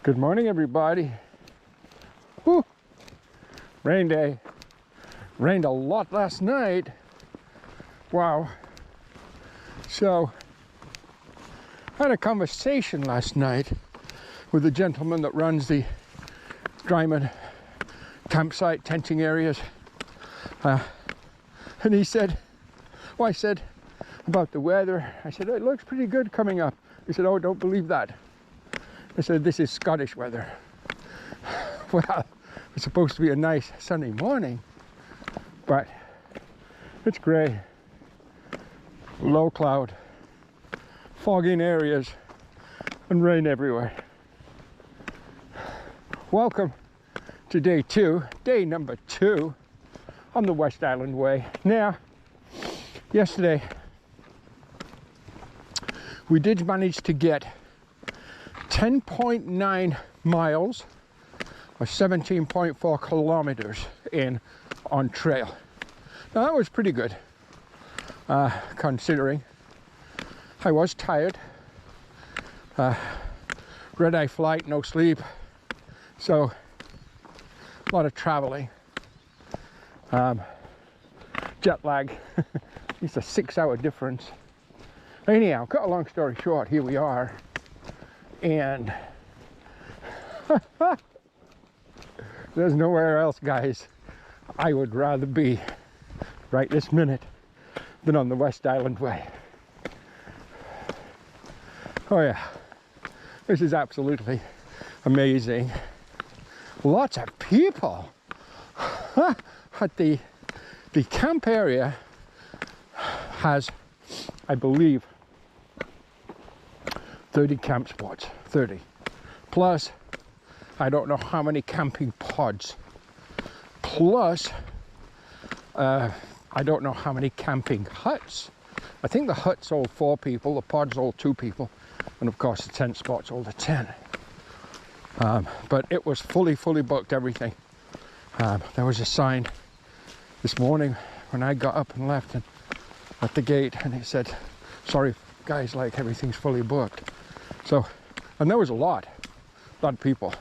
Good morning, everybody. Whew. Rain day. Rained a lot last night. Wow. So, I had a conversation last night with the gentleman that runs the Dryman campsite tenting areas. And he said, well, I said about the weather. I said, it looks pretty good coming up. He said, oh, don't believe that. I said, this is Scottish weather. Well, it's supposed to be a nice sunny morning, but it's grey, low cloud, foggy in areas, and rain everywhere. Welcome to day number two on the West Highland Way. Now, yesterday, we did manage to get 10.9 miles or 17.4 kilometers in on trail. Now that was pretty good, considering I was tired. Red-eye flight, no sleep, so a lot of traveling. Jet lag, it's a 6-hour difference. Anyhow, cut a long story short, here we are. And there's nowhere else, guys, I would rather be right this minute than on the West Highland Way. Oh yeah, this is absolutely amazing. Lots of people at the camp area has, I believe, 30 camp spots, 30. Plus, I don't know how many camping pods. Plus, I don't know how many camping huts. I think the huts hold 4 people, the pods hold 2 people, and of course the tent spots hold 10. But it was fully booked, everything. There was a sign this morning when I got up and left and at the gate, and it said, sorry guys, like everything's fully booked. So, and there was a lot of people.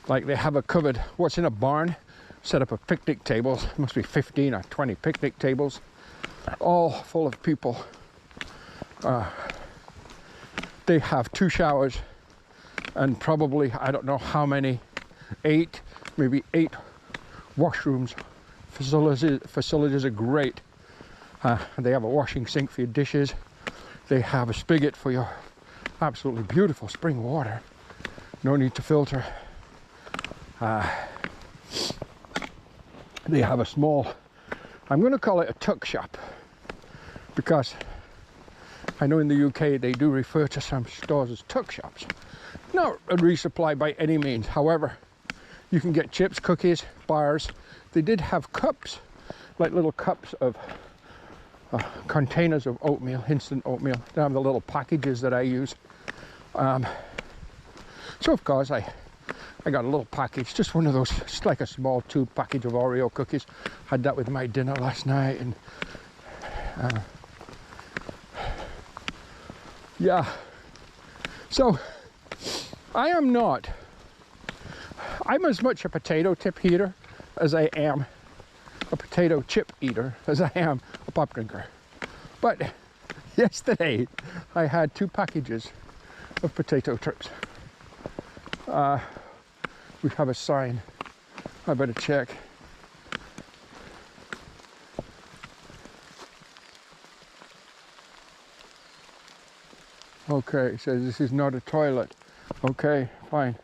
Like they have a covered, what's in a barn, set up of picnic tables, must be 15 or 20 picnic tables, all full of people. They have 2 showers and probably, I don't know how many, 8, maybe 8 washrooms. Facilities are great. They have a washing sink for your dishes. They have a spigot for your absolutely beautiful spring water. No need to filter. They have a small, I'm going to call it a tuck shop, because I know in the UK they do refer to some stores as tuck shops. Not a resupply by any means. However, you can get chips, cookies, bars. They did have cups, like little cups of containers of oatmeal, instant oatmeal. They have the little packages that I use. So of course I got a little package, just one of those, just like a small tube package of Oreo cookies. Had that with my dinner last night, and yeah. So I'm as much a potato chip eater as I am a potato chip eater as I am a pop drinker. But yesterday I had 2 packages of potato chips. We have a sign. I better check. Okay, it says this is not a toilet. Okay, fine.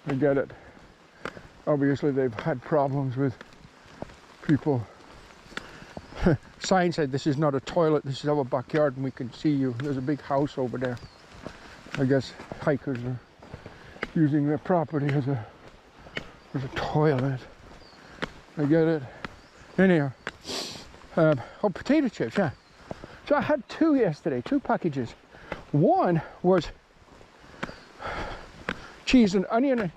I get it. Obviously they've had problems with people. Sign said this is not a toilet, this is our backyard and we can see you. There's a big house over there. I guess hikers are using their property as a toilet. I get it. Anyhow, oh, potato chips, yeah. So I had 2 yesterday, 2 packages. One was cheese and onion.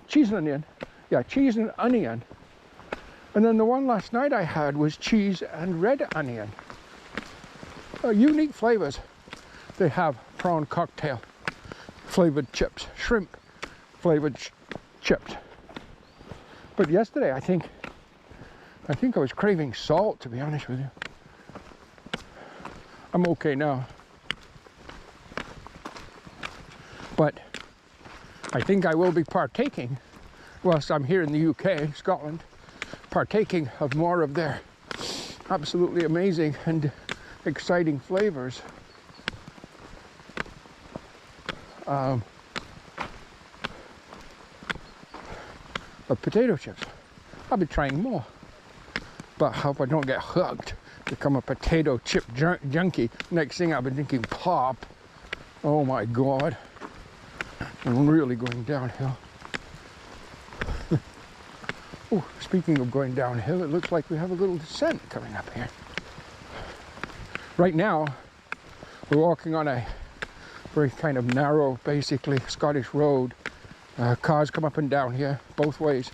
Yeah, cheese and onion. And then the one last night I had was cheese and red onion. Unique flavors. They have prawn cocktail flavored chips, shrimp flavored chips. But yesterday, I think I was craving salt, to be honest with you. I'm okay now. But I think I will be partaking, whilst I'm here in the UK, Scotland, partaking of more of their absolutely amazing and exciting flavors. Of potato chips. I'll be trying more. But I hope I don't get hooked, become a potato chip junkie. Next thing I'll be drinking pop. Oh my God. I'm really going downhill. Oh, speaking of going downhill, it looks like we have a little descent coming up here. Right now, we're walking on a very kind of narrow, basically, Scottish road. Cars come up and down here, both ways.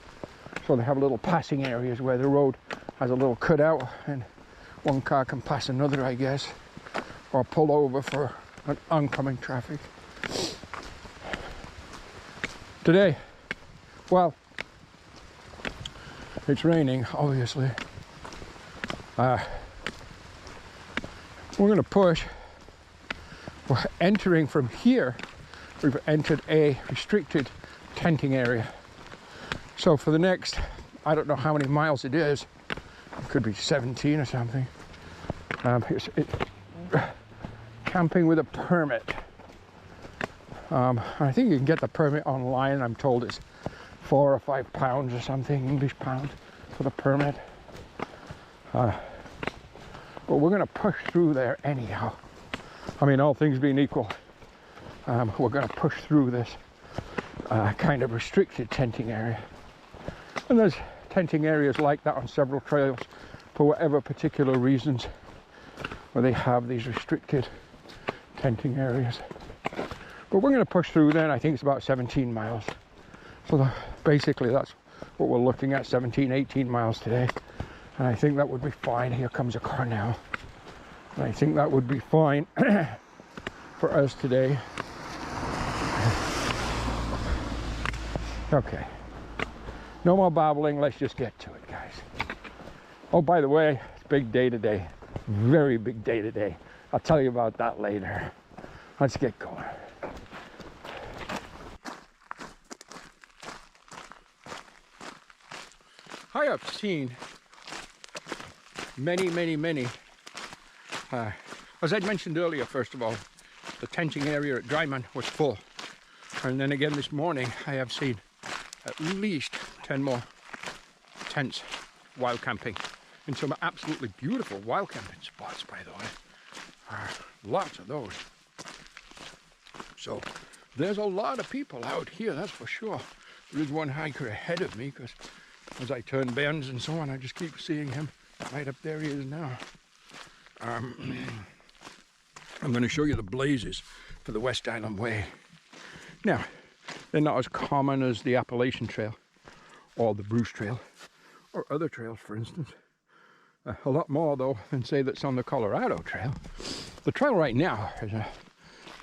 So they have little passing areas where the road has a little cutout and one car can pass another, I guess, or pull over for an oncoming traffic. Today, well, it's raining, obviously. We're going to push. We're entering from here. We've entered a restricted tenting area. So for the next, I don't know how many miles it is. It could be 17 or something. It's camping with a permit. I think you can get the permit online. I'm told it's £4 or £5 or something, English pounds, for the permit. But we're going to push through there anyhow. I mean, all things being equal, we're going to push through this kind of restricted tenting area. And there's tenting areas like that on several trails for whatever particular reasons, where they have these restricted tenting areas. But we're going to push through then. I think it's about 17 miles. So basically that's what we're looking at, 17, 18 miles today. And I think that would be fine. Here comes a car now. And I think that would be fine for us today. Okay. No more babbling. Let's just get to it, guys. Oh, by the way, it's a big day today. Very big day today. I'll tell you about that later. Let's get going. I have seen many, as I'd mentioned earlier, first of all, the tenting area at Dryman was full. And then again this morning, I have seen at least 10 more tents wild camping in some absolutely beautiful wild camping spots, by the way. Lots of those. So there's a lot of people out here, that's for sure. There is one hiker ahead of me, because as I turn bends and so on, I just keep seeing him. Right up there he is now. I'm going to show you the blazes for the West Highland Way. Now, they're not as common as the Appalachian Trail or the Bruce Trail or other trails, for instance. A lot more, though, than say that's on the Colorado Trail. The trail right now is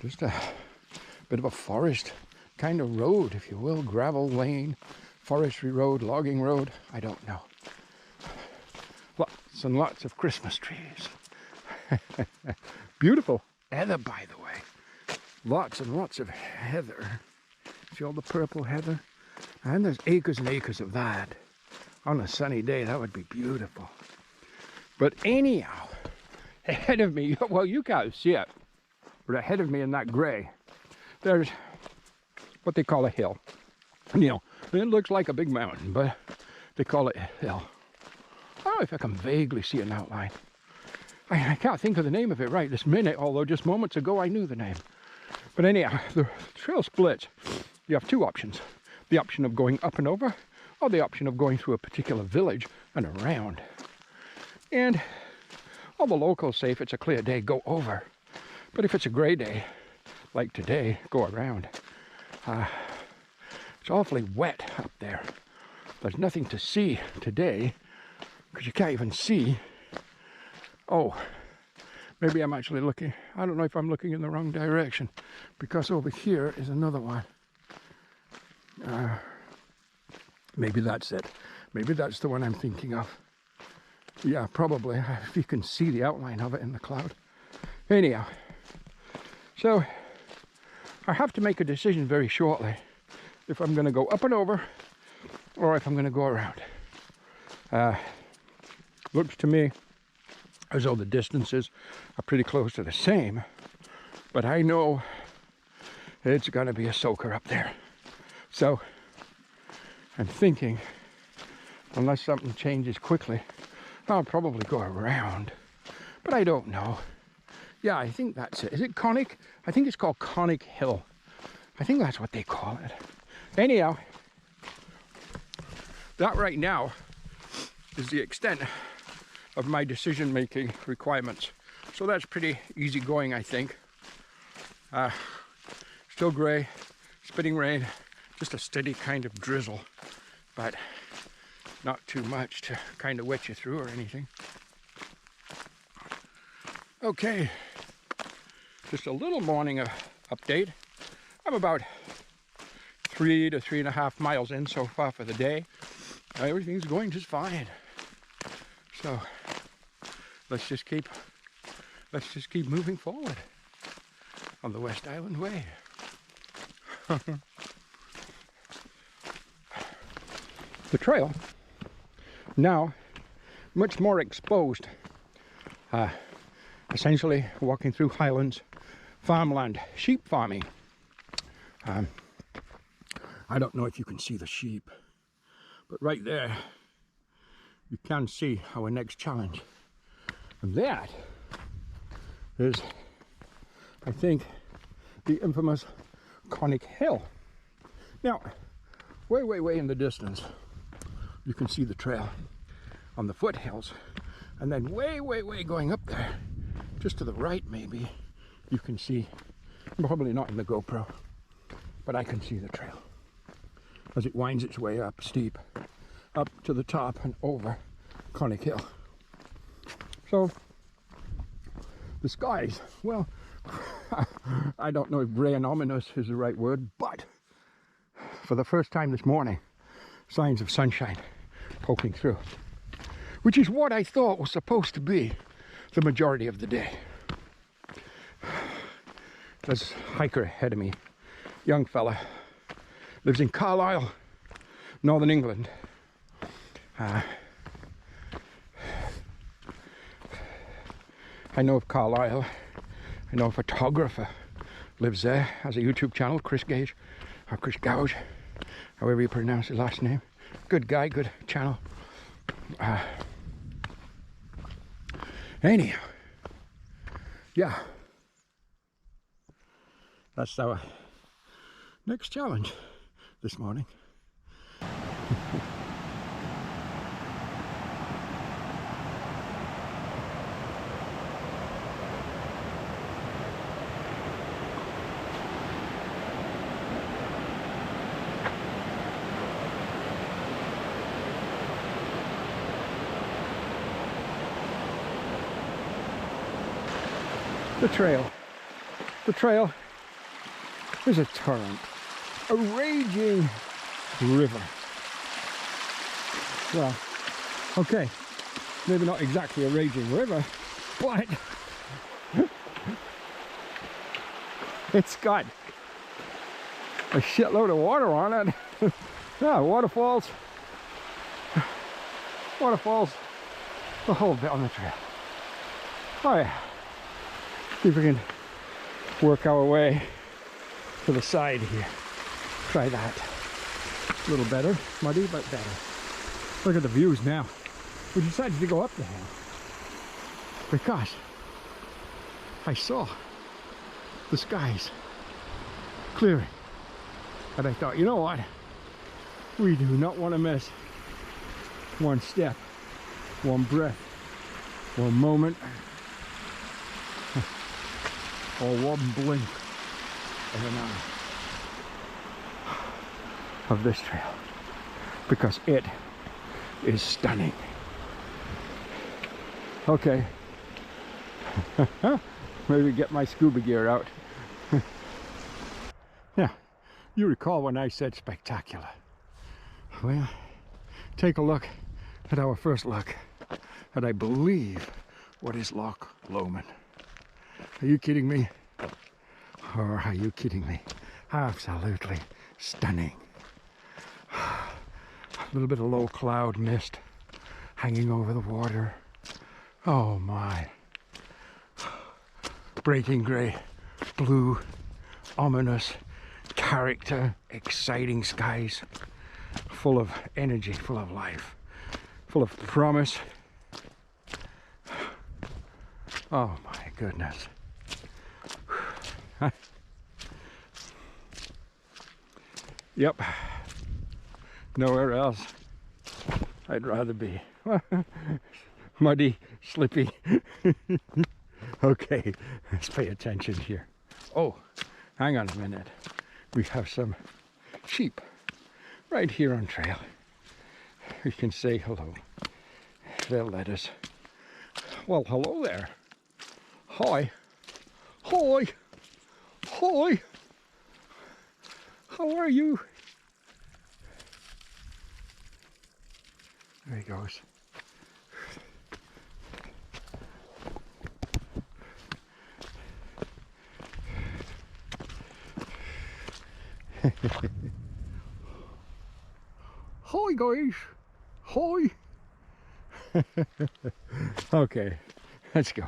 just a bit of a forest kind of road, if you will, gravel lane, forestry road, logging road, I don't know. Lots and lots of Christmas trees. Beautiful heather, by the way. Lots and lots of heather. See all the purple heather? And there's acres and acres of that. On a sunny day, that would be beautiful. But anyhow, ahead of me, well, you can't see it, but ahead of me in that gray, there's what they call a hill. You know, it looks like a big mountain, but they call it a hill. I don't know if I can vaguely see an outline. I can't think of the name of it right this minute, although just moments ago I knew the name. But anyhow, the trail splits. You have two options. The option of going up and over, or the option of going through a particular village and around. And all the locals say if it's a clear day, go over. But if it's a grey day, like today, go around. It's awfully wet up there. There's nothing to see today, because you can't even see. Oh, maybe I'm actually looking, I don't know if I'm looking in the wrong direction, because over here is another one. Maybe that's it. Maybe that's the one I'm thinking of. Yeah, probably, if you can see the outline of it in the cloud. Anyhow, so I have to make a decision very shortly if I'm going to go up and over or if I'm going to go around. Looks to me as though the distances are pretty close to the same, but I know it's going to be a soaker up there. So I'm thinking, unless something changes quickly, I'll probably go around, but I don't know. Yeah, I think that's it. Is it Conic? I think it's called Conic Hill. I think that's what they call it. Anyhow, that right now is the extent of my decision-making requirements. So that's pretty easy going, I think. Still grey, spitting rain, just a steady kind of drizzle, but not too much to kind of wet you through or anything. Okay, just a little morning update. I'm about 3 to 3.5 miles in so far for the day. Everything's going just fine. So let's just keep moving forward on the West Highland Way. The trail now much more exposed. Essentially walking through highlands, farmland, sheep farming. I don't know if you can see the sheep, but right there you can see our next challenge, and that is, I think, the infamous Conic Hill. Now, way in the distance, you can see the trail on the foothills, and then way going up there, just to the right maybe, you can see, probably not in the GoPro, but I can see the trail as it winds its way up steep, up to the top and over Conic Hill. So the skies, well, I don't know if grey and ominous is the right word, but for the first time this morning, signs of sunshine poking through, which is what I thought was supposed to be the majority of the day. There's a hiker ahead of me, young fella, lives in Carlisle, Northern England. I know of Carlisle. I know a photographer lives there, has a YouTube channel, Chris Gage, or Chris Gouge, however you pronounce his last name. Good guy, good channel. Anyhow, yeah, that's our next challenge this morning. The trail is a torrent, a raging river. Well, okay, maybe not exactly a raging river, but it's got a shitload of water on it. Yeah, waterfalls, the whole bit on the trail. Oh yeah. See if we can work our way to the side here. Try that. A little better, muddy, but better. Look at the views now. We decided to go up the hill because I saw the skies clearing. And I thought, you know what? We do not want to miss one step, one breath, one moment, or one blink of an eye of this trail, because it is stunning. Okay, maybe get my scuba gear out. Yeah, You recall when I said spectacular. Well, take a look at our first look at, I believe, what is Loch Lomond. Are you kidding me? Or are you kidding me? Absolutely stunning. A little bit of low cloud mist hanging over the water. Oh my. Breaking grey, blue, ominous character, exciting skies, full of energy, full of life, full of promise. Oh my goodness. Yep, nowhere else I'd rather be. Muddy, slippy. Okay, let's pay attention here. Oh, hang on a minute. We have some sheep right here on trail. We can say hello. They'll let us. Well, hello there. Hi. Hi. Hi. How are you? There he goes. Hi guys. Hi. Okay, let's go.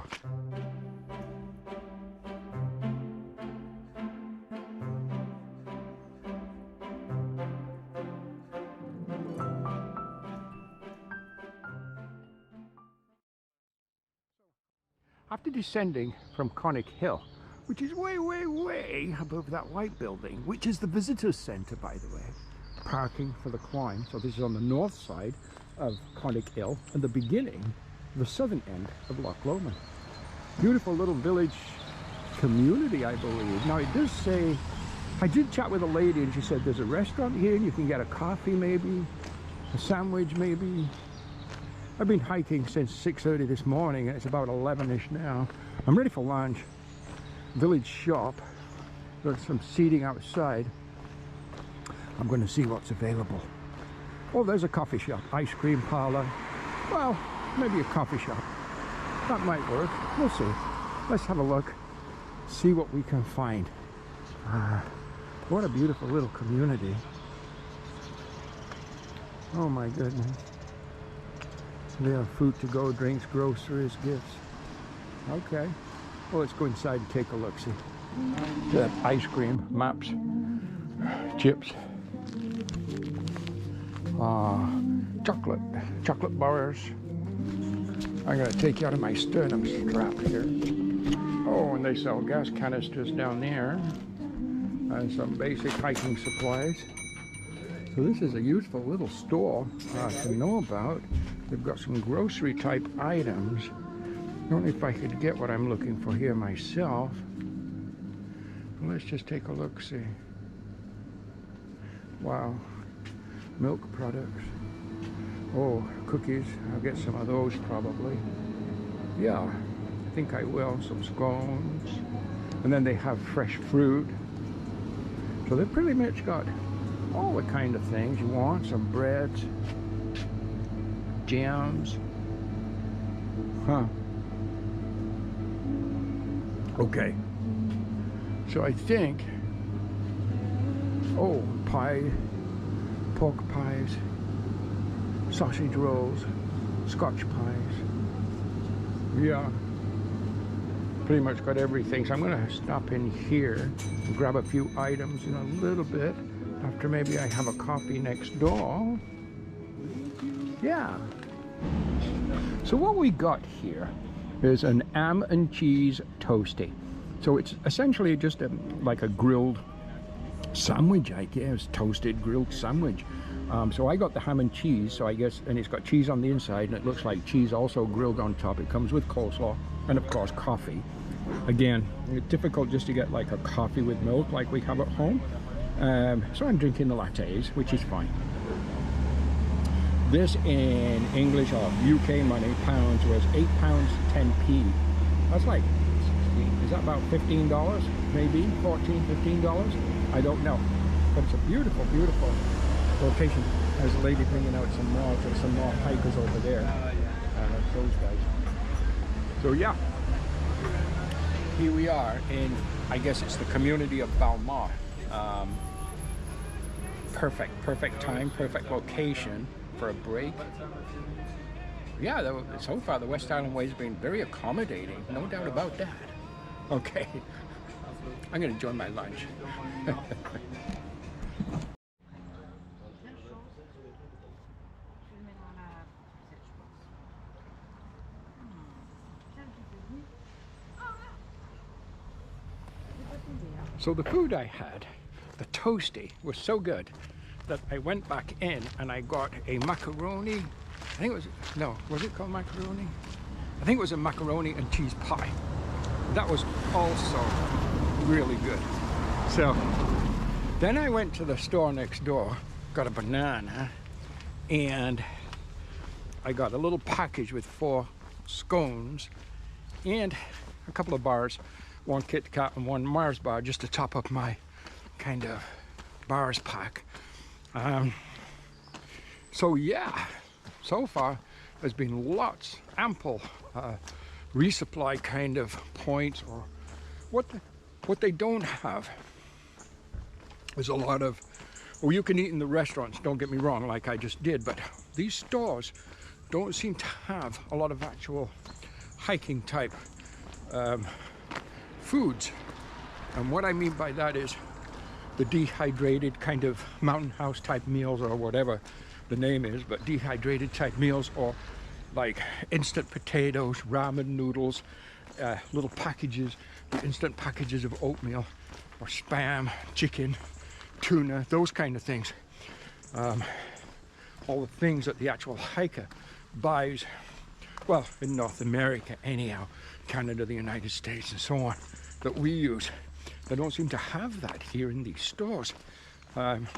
After descending from Conic Hill, which is way, way, way above that white building, which is the visitor's centre, by the way, parking for the climb. So this is on the north side of Conic Hill and the beginning, the southern end of Loch Lomond. Beautiful little village community, I believe. Now it does say, I did chat with a lady and she said there's a restaurant here and you can get a coffee maybe, a sandwich maybe. I've been hiking since 6:30 this morning and it's about 11ish now. I'm ready for lunch. Village shop. There's some seating outside. I'm going to see what's available. Oh, there's a coffee shop, ice cream parlor. Well, maybe a coffee shop. That might work. We'll see. Let's have a look, see what we can find. What a beautiful little community. Oh my goodness. They have food to go, drinks, groceries, gifts. Okay. Well, let's go inside and take a look, see. Ice cream, maps, chips. Chocolate bars. I'm going to take you out of my sternum strap here. Oh, and they sell gas canisters down there and some basic hiking supplies. So this is a useful little store to know about. They've got some grocery type items. I don't know if I could get what I'm looking for here myself. Let's just take a look, see. Wow. Milk products. Oh, cookies. I'll get some of those probably. Yeah, I think I will. Some scones. And then they have fresh fruit. So they've pretty much got all the kind of things you want. Some breads, jams. Huh. Okay. So I think, oh, pie, pork pies, sausage rolls, Scotch pies. Yeah, pretty much got everything. So I'm going to stop in here and grab a few items in a little bit after maybe I have a coffee next door. Yeah. So what we got here is an ham and cheese toastie. So it's essentially just like a grilled sandwich, I guess, toasted grilled sandwich. So I got the ham and cheese, so I guess, and it's got cheese on the inside and it looks like cheese also grilled on top. It comes with coleslaw and of course coffee. Again, it's difficult just to get like a coffee with milk like we have at home. So I'm drinking the lattes, which is fine. This in English or UK money, pounds, was £8.10p. That's like, is that about $15? Maybe $14, $15? I don't know. But it's a beautiful, beautiful location. There's a lady bringing out some more hikers over there. That's those guys. So yeah, here we are in, I guess it's the community of Balmaha. Perfect time, perfect location for a break. Yeah, so far the West Highland Way has been very accommodating, no doubt about that. Okay, I'm gonna enjoy my lunch. So the food I had, the toasty, was so good that I went back in and I got a macaroni. I think it was, no, was it called macaroni? I think it was a macaroni and cheese pie. That was also really good. So then I went to the store next door, got a banana, and I got a little package with 4 scones and a couple of bars, 1 Kit Kat and 1 Mars bar, just to top up my kind of bars pack. So yeah, so far there's been ample resupply kind of points. Or what they don't have is a lot of, well, you can eat in the restaurants, don't get me wrong, like I just did, but these stores don't seem to have a lot of actual hiking type foods. And what I mean by that is the dehydrated kind of mountain house type meals, or whatever the name is, but dehydrated type meals, or like instant potatoes, ramen noodles, little packages, the instant packages of oatmeal, or spam, chicken, tuna, those kind of things. All the things that the actual hiker buys, well, in North America anyhow, Canada, the United States, and so on, that we use. They don't seem to have that here in these stores.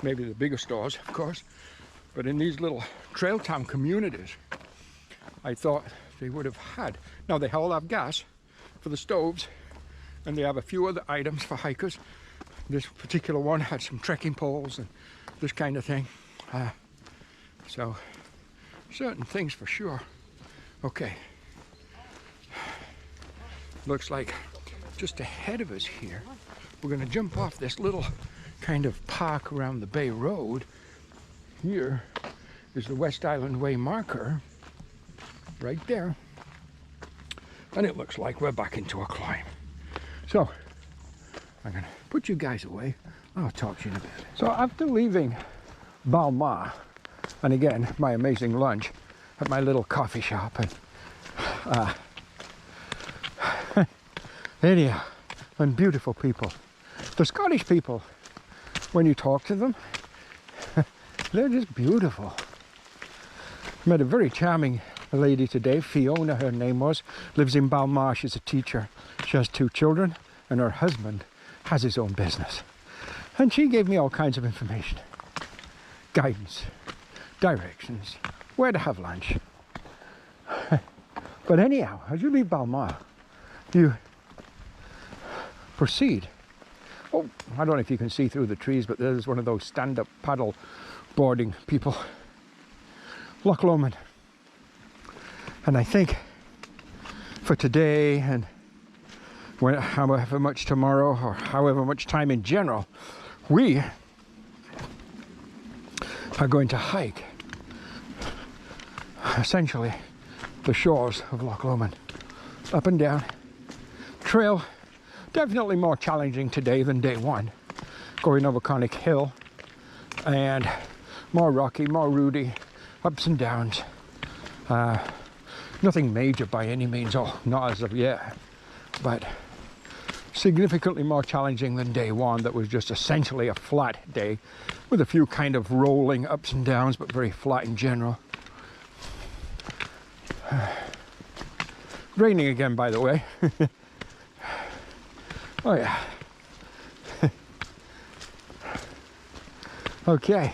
Maybe the bigger stores, of course, but in these little trail town communities, I thought they would have had. Now they all have gas for the stoves, and they have a few other items for hikers. This particular one had some trekking poles and this kind of thing. So certain things for sure. Okay, looks like just ahead of us here, we're going to jump off this little kind of park around the Bay Road. Here is the West Highland Way marker, right there. And it looks like we're back into a climb. So I'm going to put you guys away. I'll talk to you in a bit. So after leaving Balmaha, and again, my amazing lunch at my little coffee shop, and anyhow, and beautiful people. The Scottish people, when you talk to them, they're just beautiful. Met a very charming lady today, Fiona her name was, lives in Balmaha, she's a teacher. She has 2 children, and her husband has his own business. And she gave me all kinds of information, guidance, directions, where to have lunch. But anyhow, as you leave Balmaha, you proceed. Oh, I don't know if you can see through the trees, but there's one of those stand-up paddle boarding people. Loch Lomond. And I think for today, and however much tomorrow, or however much time in general, we are going to hike essentially the shores of Loch Lomond, up and down. Trail definitely more challenging today than day one, going over Conic Hill, and more rocky, more rooty, ups and downs. Nothing major by any means, not as of yet, but significantly more challenging than day one, that was just essentially a flat day with a few kind of rolling ups and downs, but very flat in general. Raining again, by the way. Oh yeah. Okay,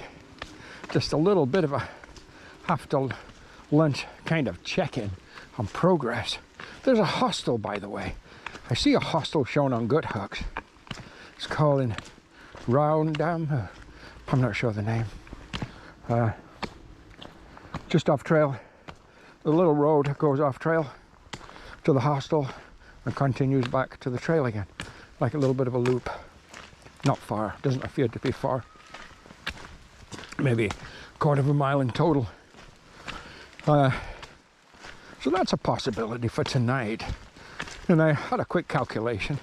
just a little bit of a after lunch kind of check-in on progress. There's a hostel, by the way. I see a hostel shown on Gut Hooks. It's called in Roundam, I'm not sure the name. Just off trail. The little road goes off trail to the hostel and continues back to the trail again, like a little bit of a loop. Not far, doesn't appear to be far. Maybe a quarter of a mile in total. So that's a possibility for tonight. And I had a quick calculation.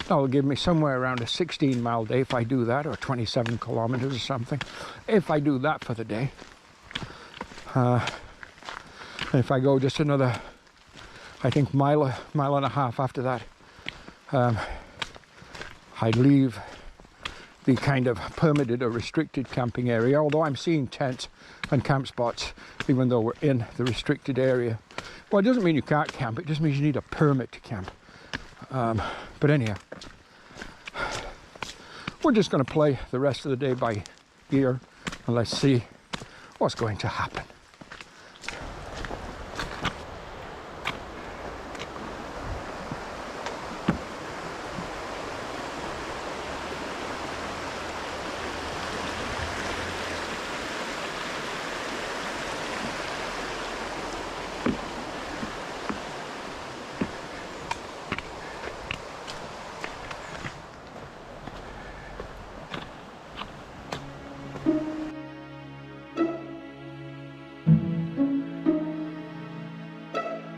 That will give me somewhere around a 16-mile day if I do that, or 27 kilometers or something, if I do that for the day. And if I go just another, I think, mile and a half after that, I leave the kind of permitted or restricted camping area, although I'm seeing tents and camp spots, even though we're in the restricted area. Well, it doesn't mean you can't camp, it just means you need a permit to camp. But anyhow, we're just going to play the rest of the day by ear, and let's see what's going to happen.